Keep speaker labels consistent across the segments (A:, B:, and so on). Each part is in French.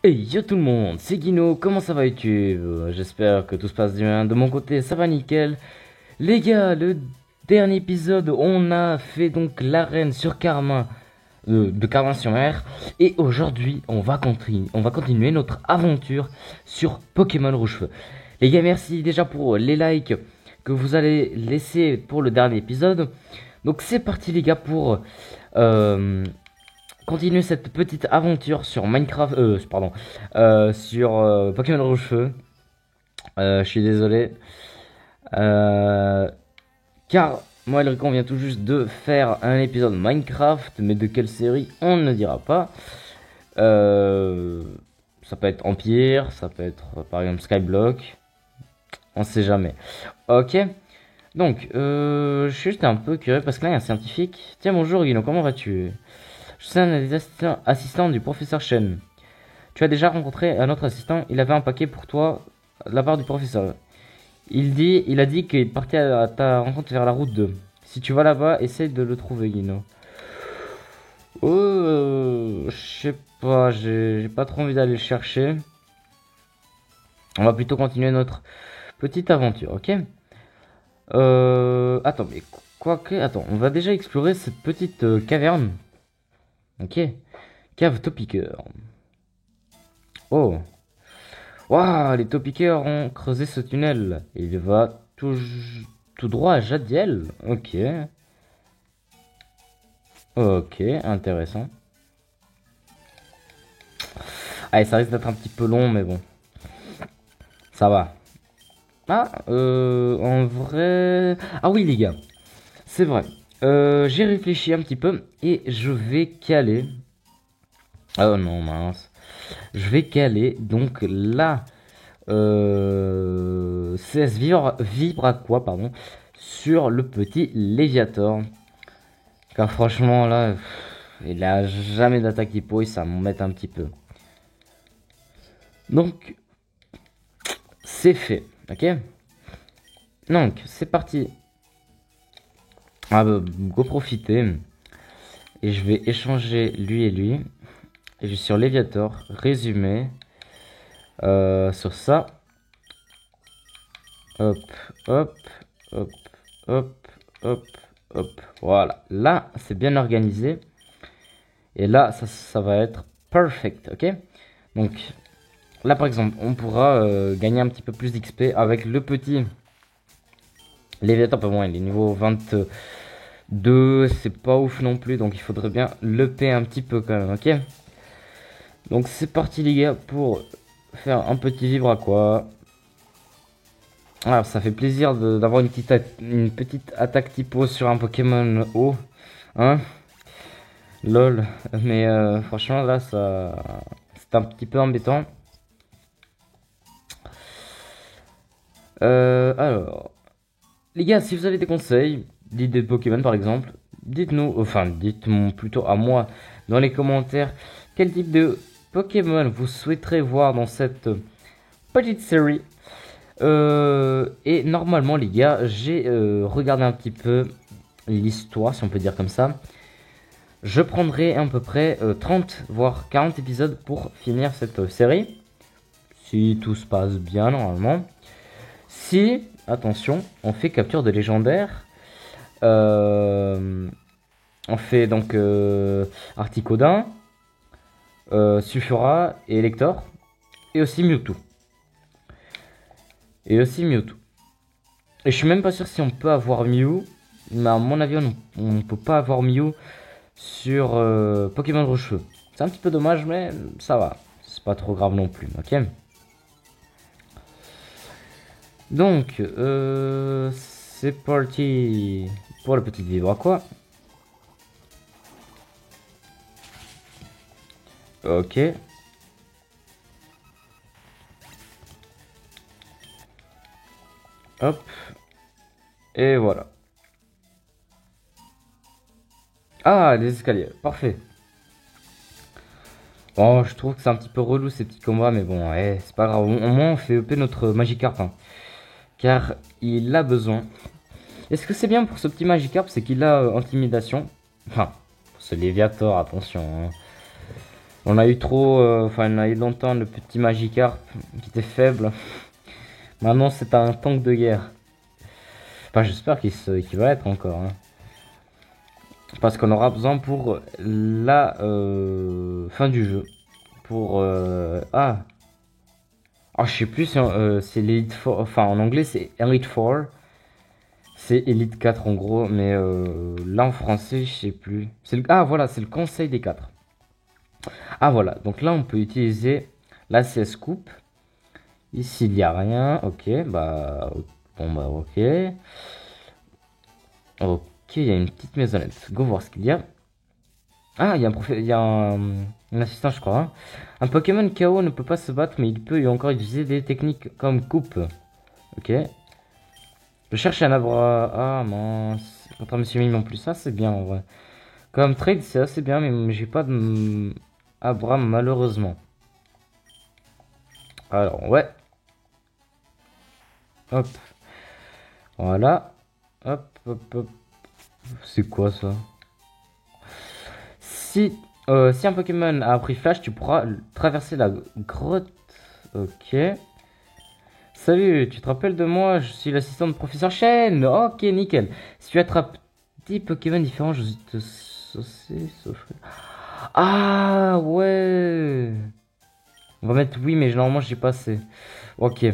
A: Hey yo tout le monde, c'est Guino, comment ça va YouTube? J'espère que tout se passe bien. De mon côté, ça va nickel. Les gars, le dernier épisode, on a fait donc l'arène sur Carmin, de Carmin-sur-Mer. Et aujourd'hui, on va continuer notre aventure sur Pokémon Rouge-Feu. Les gars, merci déjà pour les likes que vous allez laisser pour le dernier épisode. Donc c'est parti les gars pour continuer cette petite aventure sur Minecraft, sur Pokémon Rouge-Feu. Je suis désolé, car moi et Elricon vient tout juste de faire un épisode Minecraft, mais de quelle série on ne dira pas. Ça peut être Empire, ça peut être par exemple Skyblock, on sait jamais. Ok, donc je suis juste un peu curieux parce que là il y a un scientifique. Tiens, bonjour Guino, comment vas-tu? Je suis un des assistants du professeur Shen. Tu as déjà rencontré un autre assistant, il avait un paquet pour toi de la part du professeur. Il a dit qu'il partait à ta rencontre vers la route 2. Si tu vas là-bas, essaye de le trouver, Guino. Je sais pas, j'ai pas trop envie d'aller le chercher. On va plutôt continuer notre petite aventure, ok? Attends, mais quoique, attends, on va déjà explorer cette petite caverne. Ok, cave Topiqueur. Oh, waouh, les Topiqueurs ont creusé ce tunnel. Il va tout droit à Jadiel. Ok, ok, intéressant. Allez, ça risque d'être un petit peu long, mais bon, ça va. Ah, en vrai... Ah oui, les gars, c'est vrai. J'ai réfléchi un petit peu et je vais caler... Oh non, mince. Je vais caler donc là CS Vibra quoi, pardon, sur le petit Léviator. Car franchement là, il a jamais d'attaque hippo et ça m'embête un petit peu. Donc c'est fait, ok. Donc c'est parti. Ah bah, go profiter. Et je vais échanger lui et lui. Et je suis sur Léviator, résumé. Sur ça. Hop, hop, hop, hop, hop, hop. Voilà. Là, c'est bien organisé. Et là, ça va être perfect, ok? Donc, là, par exemple, on pourra gagner un petit peu plus d'XP avec le petit Léviathan. Pas bon, il est niveau 22. C'est pas ouf non plus. Donc, il faudrait bien le payer un petit peu quand même, ok? Donc, c'est parti, les gars, pour faire un petit vivre à quoi. Alors, ça fait plaisir d'avoir une petite attaque typo sur un Pokémon haut. Hein? Lol. Mais franchement, là, c'est un petit peu embêtant. Alors, les gars, si vous avez des conseils, d'idées de Pokémon par exemple, dites-nous, enfin, dites-moi plutôt à moi dans les commentaires quel type de Pokémon vous souhaiterez voir dans cette petite série. Et normalement, les gars, j'ai regardé un petit peu l'histoire, si on peut dire comme ça. Je prendrai à peu près 30 voire 40 épisodes pour finir cette série. Si tout se passe bien normalement. Si, attention, on fait capture de légendaire. On fait donc Articodin, Sulfura et Elector. Et aussi Mewtwo. Et je suis même pas sûr si on peut avoir Mew. Mais à mon avis, on ne peut pas avoir Mew sur Pokémon Rouge-Feu. C'est un petit peu dommage, mais ça va. C'est pas trop grave non plus, ok? Donc, c'est parti pour le petit vivre à quoi. Ok. Hop. Et voilà. Ah, les escaliers. Parfait. Bon, je trouve que c'est un petit peu relou ces petits combats, mais bon, ouais, c'est pas grave. Au moins, on fait EP notre Magikarp. Hein, car il a besoin. Et ce que c'est bien pour ce petit Magikarp, c'est qu'il a intimidation. Enfin, ce Léviator, attention. Hein. On a eu trop, enfin on a eu longtemps le petit Magikarp qui était faible. Maintenant c'est un tank de guerre. Enfin j'espère qu'il va être encore. Hein. Parce qu'on aura besoin pour la fin du jeu. Pour... je sais plus si c'est l'Elite 4. Enfin en anglais c'est Elite 4. C'est Elite 4 en gros. Mais là en français je sais plus. Ah voilà, c'est le conseil des 4. Ah voilà, donc là on peut utiliser la CS Coupe. Ici il n'y a rien. Ok, bah... Bon bah ok. Ok, il y a une petite maisonnette. Go voir ce qu'il y a. Ah, il y a un assistant, je crois. Hein. Un Pokémon KO ne peut pas se battre, mais il peut encore utiliser des techniques comme coupe. Ok. Je cherche un Abra. Ah mince. Contre Monsieur Mime non plus. Ça, c'est bien en vrai. Comme trade, c'est assez bien, mais j'ai pas de Abra malheureusement. Alors, ouais. Hop. Voilà. Hop, hop, hop. C'est quoi ça? Si un Pokémon a appris Flash, tu pourras traverser la grotte. Ok. Salut, tu te rappelles de moi? Je suis l'assistant de professeur Chen. Ok, nickel. Si tu attrapes 10 Pokémon différents, je te saucer, s'offrir. Ah, ouais. On va mettre oui, mais normalement, j'ai pas assez. Ok.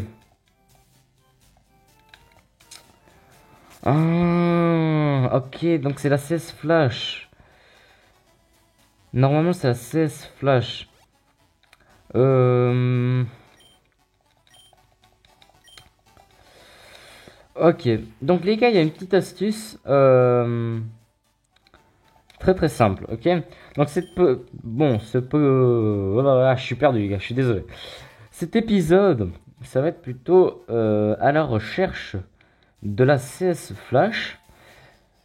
A: Ah, ok, donc c'est la CS Flash. Normalement, c'est la CS Flash. Ok, donc les gars, il y a une petite astuce très très simple, ok? Donc voilà, je suis perdu les gars, je suis désolé. Cet épisode, ça va être plutôt à la recherche de la CS Flash.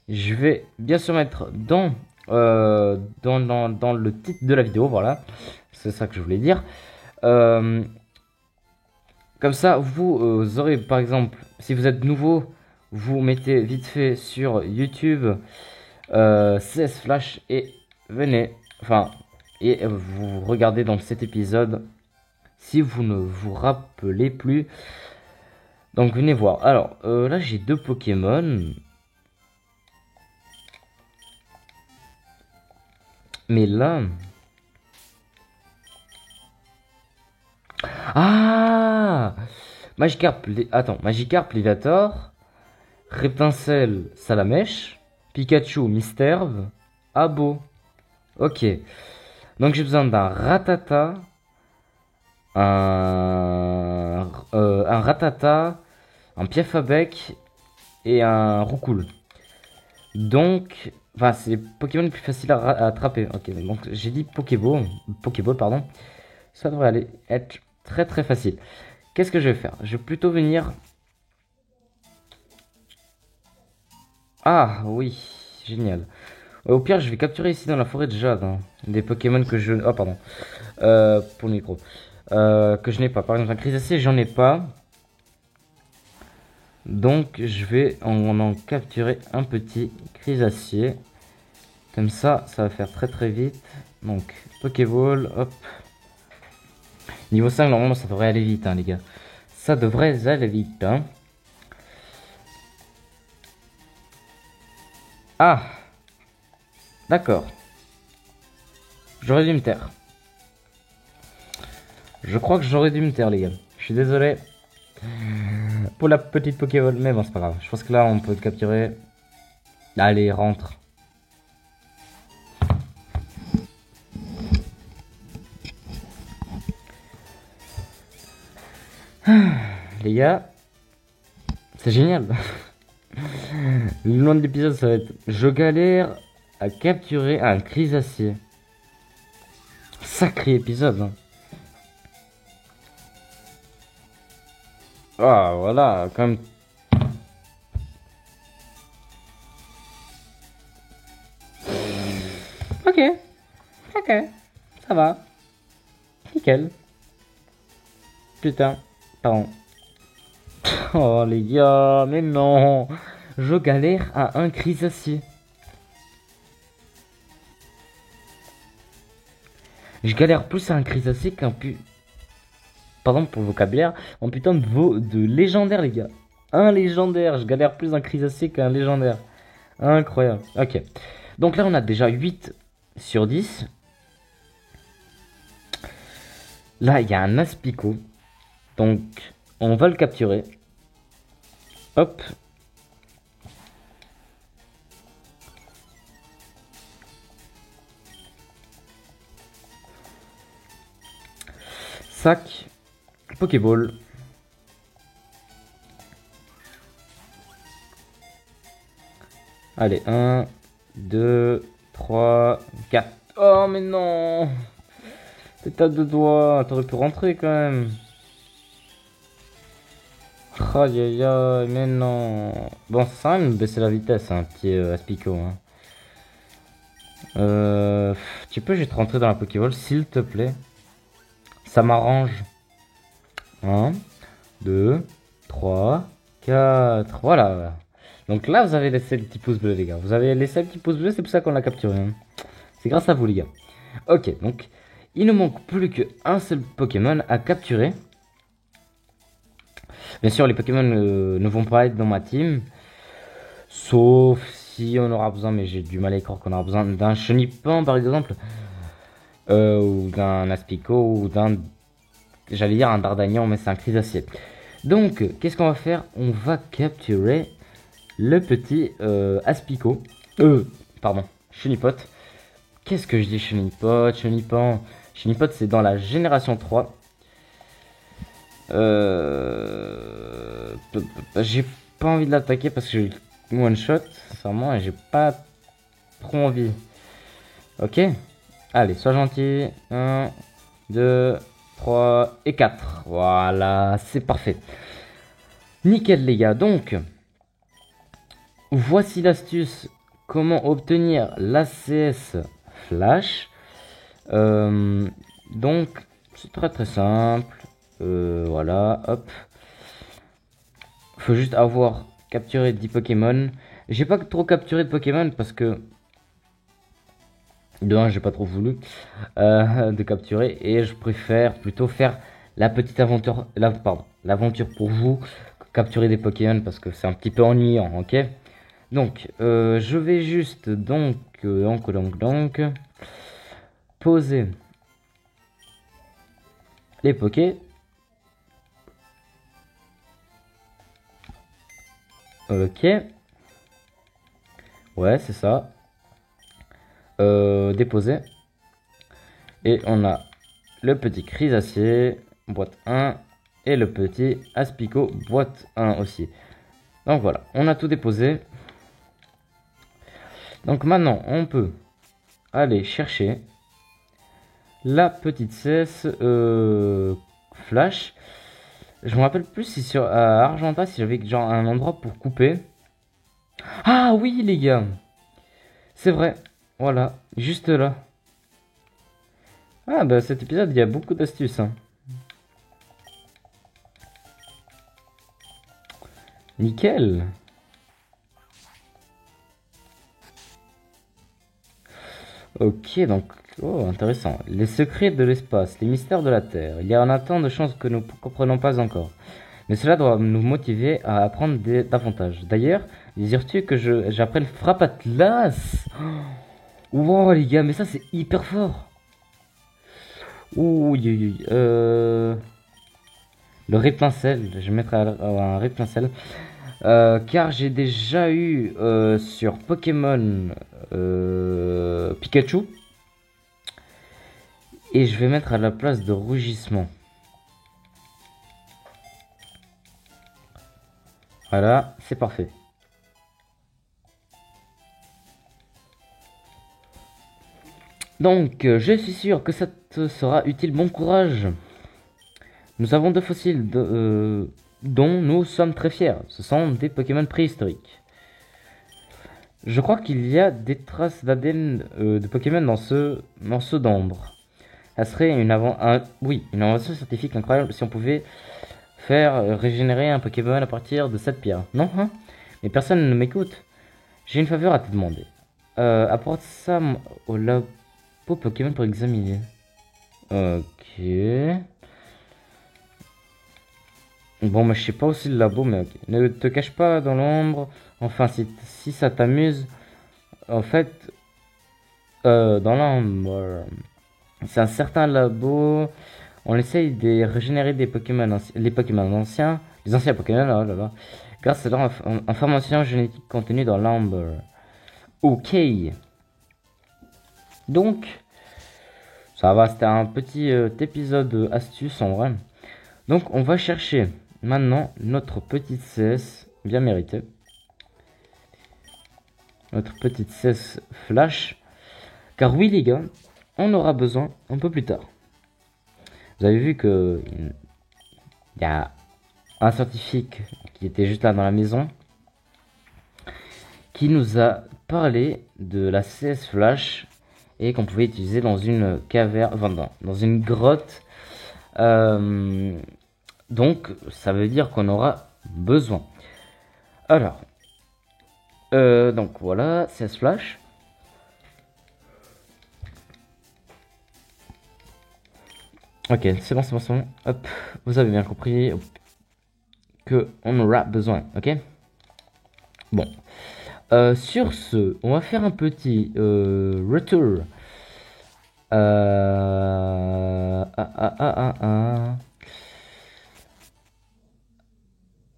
A: Je vais bien sûr mettre dans le titre de la vidéo, voilà. C'est ça que je voulais dire. Comme ça, vous aurez par exemple, si vous êtes nouveau, vous mettez vite fait sur YouTube CS Flash et venez, et vous regardez dans cet épisode si vous ne vous rappelez plus. Donc venez voir. Alors là j'ai 2 Pokémon. Mais là... Ah, Magikarp, Léviator, Reptincelle, Salamèche, Pikachu, Misterve, Abo. Ok. Donc j'ai besoin d'un Ratata, un Ratata, un Piafabec et un Roucoule. Donc, enfin, c'est les Pokémon les plus faciles à attraper. Ok, donc j'ai dit Pokéball, pardon. Ça devrait aller être très très facile. Qu'est-ce que je vais faire? Je vais plutôt venir... Ah oui, génial. Au pire, je vais capturer ici dans la forêt de Jade hein, des Pokémon que je... Oh pardon. Pour le micro. Que je n'ai pas. Par exemple, un Crisacé, j'en ai pas. Donc, je vais en capturer un petit Crisacé. Comme ça va faire très très vite. Donc, Pokéball, hop. Niveau 5, normalement, ça devrait aller vite, hein, les gars. Ça devrait aller vite, hein. Ah, d'accord. J'aurais dû me taire. Je crois que j'aurais dû me taire, les gars. Je suis désolé pour la petite Pokéball, mais bon, c'est pas grave. Je pense que là, on peut le capturer. Allez, rentre. Les gars, c'est génial. Le nom de l'épisode, ça va être je galère à capturer un Crisacé. Sacré épisode. Hein. Ah, voilà, quand même. Ok, ok, ça va. Nickel. Putain, pardon. Oh les gars, mais non. Je galère à un Crisacé. Je galère plus à un Crisacé qu'un pardon pour le vocabulaire, en putain de légendaire, les gars. Un légendaire, je galère plus un Crisacé qu'un légendaire. Incroyable. Ok. Donc là, on a déjà 8 sur 10. Là, il y a un Aspico. Donc, on va le capturer. Hop. Sac. Pokéball. Allez, 1, 2, 3, 4. Oh, mais non! T'es à 2 doigts. T'aurais pu rentrer quand même. Aïe aïe aïe, mais non. Bon, ça sert à rien de baisser la vitesse, un petit Aspico. Hein. Tu peux juste rentrer dans la Pokéball, s'il te plaît. Ça m'arrange. 1, 2, 3, 4. Voilà. Donc là, vous avez laissé le petit pouce bleu, les gars. Vous avez laissé le petit pouce bleu, c'est pour ça qu'on l'a capturé. Hein. C'est grâce à vous, les gars. Ok, donc il ne manque plus qu'un seul Pokémon à capturer. Bien sûr, les Pokémon ne vont pas être dans ma team. Sauf si on aura besoin, mais j'ai du mal à y croire qu'on aura besoin d'un Chenipan, par exemple. Ou d'un Aspico, ou d'un... J'allais dire un Dardagnan, mais c'est un Crisacier. Donc, qu'est-ce qu'on va faire? On va capturer le petit Aspico. Pardon, Chenipot. Qu'est-ce que je dis Chenipot, Chenipan? Chenipot, c'est dans la génération 3. J'ai pas envie de l'attaquer parce que j'ai one shot, sincèrement, et j'ai pas trop envie. Ok? Allez, sois gentil. 1, 2, 3 et 4. Voilà, c'est parfait. Nickel, les gars. Donc, voici l'astuce. Comment obtenir l'ACS Flash. Donc, c'est très très simple. Voilà, hop. Faut juste avoir capturé 10 Pokémon. J'ai pas trop capturé de Pokémon parce que de 1, j'ai pas trop voulu de capturer et je préfère plutôt faire la petite aventure, l'aventure pour vous, capturer des Pokémon parce que c'est un petit peu ennuyant, ok? Donc, je vais juste donc poser les Poké. Ok. Ouais, c'est ça. Déposer. Et on a le petit Crisacier, boîte 1. Et le petit Aspico, boîte 1 aussi. Donc voilà, on a tout déposé. Donc maintenant, on peut aller chercher la petite cesse Flash. Je me rappelle plus si sur Argenta, si j'avais genre un endroit pour couper. Ah oui, les gars. C'est vrai. Voilà, juste là. Ah bah cet épisode, il y a beaucoup d'astuces. Hein. Nickel. Ok, donc, oh, intéressant. Les secrets de l'espace, les mystères de la Terre. Il y en a tant de choses que nous ne comprenons pas encore. Mais cela doit nous motiver à apprendre davantage. D'ailleurs, désires-tu que j'apprenne Frappe Atlas? Wow, les gars, mais ça c'est hyper fort. Ouh, le Réplincelle, je vais mettre un Réplincelle. Car j'ai déjà eu sur Pokémon Pikachu. Et je vais mettre à la place de Rugissement. Voilà, c'est parfait. Donc, je suis sûr que ça te sera utile. Bon courage. Nous avons deux fossiles dont nous sommes très fiers. Ce sont des Pokémon préhistoriques. Je crois qu'il y a des traces d'ADN de Pokémon dans ce morceau d'ombre. Ça serait une invention scientifique incroyable si on pouvait faire régénérer un Pokémon à partir de cette pierre. Non, hein? Mais personne ne m'écoute. J'ai une faveur à te demander. Apporte ça au labo Pokémon pour examiner. Ok. Bon, mais je sais pas aussi le labo, mais ok. Ne te cache pas dans l'ombre. Enfin, si ça t'amuse, en fait, dans l'ombre, c'est un certain labo. On essaye de régénérer des Pokémon, les Pokémon anciens, les anciens Pokémon, oh là là, grâce à leur information génétique contenue dans l'ambre. Ok. Donc, ça va, c'était un petit épisode astuce en vrai. Donc, on va chercher maintenant notre petite CS bien méritée. Notre petite CS flash. Car oui, les gars, on aura besoin un peu plus tard. Vous avez vu que il y a un scientifique qui était juste là dans la maison qui nous a parlé de la CS flash et qu'on pouvait utiliser dans une caverne, enfin, dans une grotte. Donc, ça veut dire qu'on aura besoin. Alors, donc voilà, CS flash. Ok, c'est bon, c'est bon, c'est bon. Hop, vous avez bien compris que on aura besoin, ok? Bon. Sur ce, on va faire un petit retour.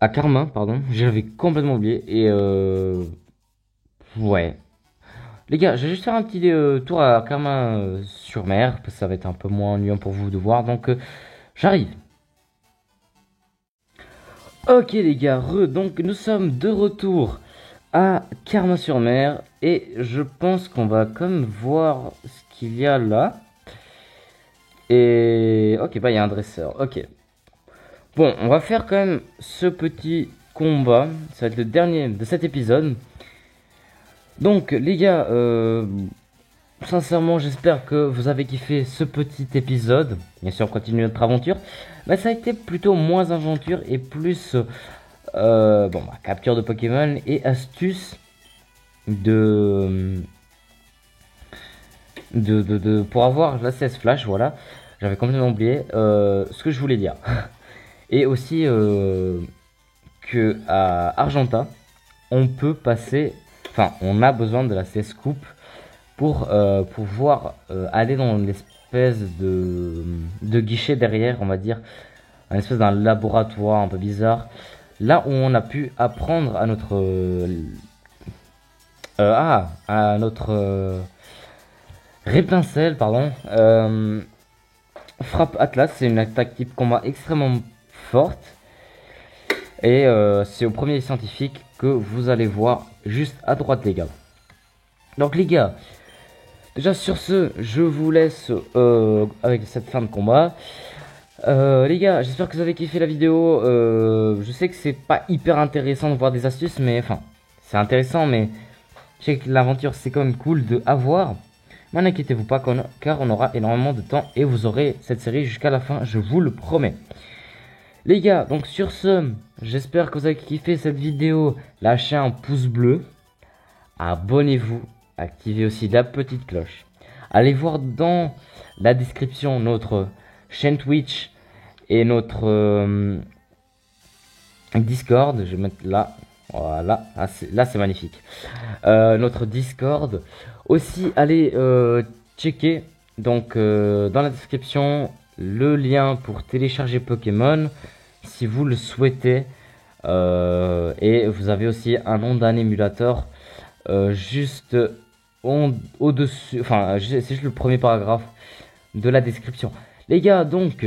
A: À Karma, pardon. J'avais complètement oublié. Et ouais. Les gars, je vais juste faire un petit tour à Karma sur mer. Parce que ça va être un peu moins ennuyant pour vous de voir. Donc, j'arrive. Ok les gars, donc nous sommes de retour à Carmin-sur-Mer et je pense qu'on va comme voir ce qu'il y a là. Et ok, bah il y a un dresseur, ok. Bon, on va faire quand même ce petit combat, ça va être le dernier de cet épisode. Donc les gars, sincèrement j'espère que vous avez kiffé ce petit épisode. Bien sûr on continue notre aventure. Mais ça a été plutôt moins aventure et plus... bon, bah, capture de Pokémon et astuce pour avoir la CS Flash, voilà. J'avais complètement oublié ce que je voulais dire. Et aussi que à Argenta, on peut passer, enfin, on a besoin de la CS Coupe pour pouvoir aller dans l'espèce de guichet derrière, on va dire, un espèce d'un laboratoire un peu bizarre. Là où on a pu apprendre à notre Répincelle, pardon. Frappe Atlas, c'est une attaque type combat extrêmement forte. Et c'est au premier scientifique que vous allez voir juste à droite, les gars. Donc les gars, déjà sur ce, je vous laisse avec cette fin de combat. Les gars, j'espère que vous avez kiffé la vidéo. Je sais que c'est pas hyper intéressant de voir des astuces, mais enfin, c'est intéressant, mais je sais que l'aventure c'est quand même cool de avoir. Mais n'inquiétez-vous pas, car on aura énormément de temps et vous aurez cette série jusqu'à la fin, je vous le promets. Les gars, donc sur ce, j'espère que vous avez kiffé cette vidéo. Lâchez un pouce bleu, abonnez-vous, activez aussi la petite cloche. Allez voir dans la description notre chaîne Twitch et notre Discord. Je vais mettre là, voilà, là c'est magnifique. Notre Discord. Aussi, allez checker donc dans la description le lien pour télécharger Pokémon si vous le souhaitez. Et vous avez aussi un nom d'un émulateur juste au-dessus. Enfin, c'est juste le premier paragraphe de la description. Les gars, donc,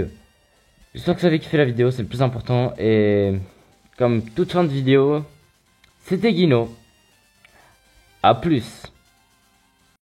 A: j'espère que vous avez kiffé la vidéo, c'est le plus important. Et comme toute fin de vidéo, c'était Guino. A plus.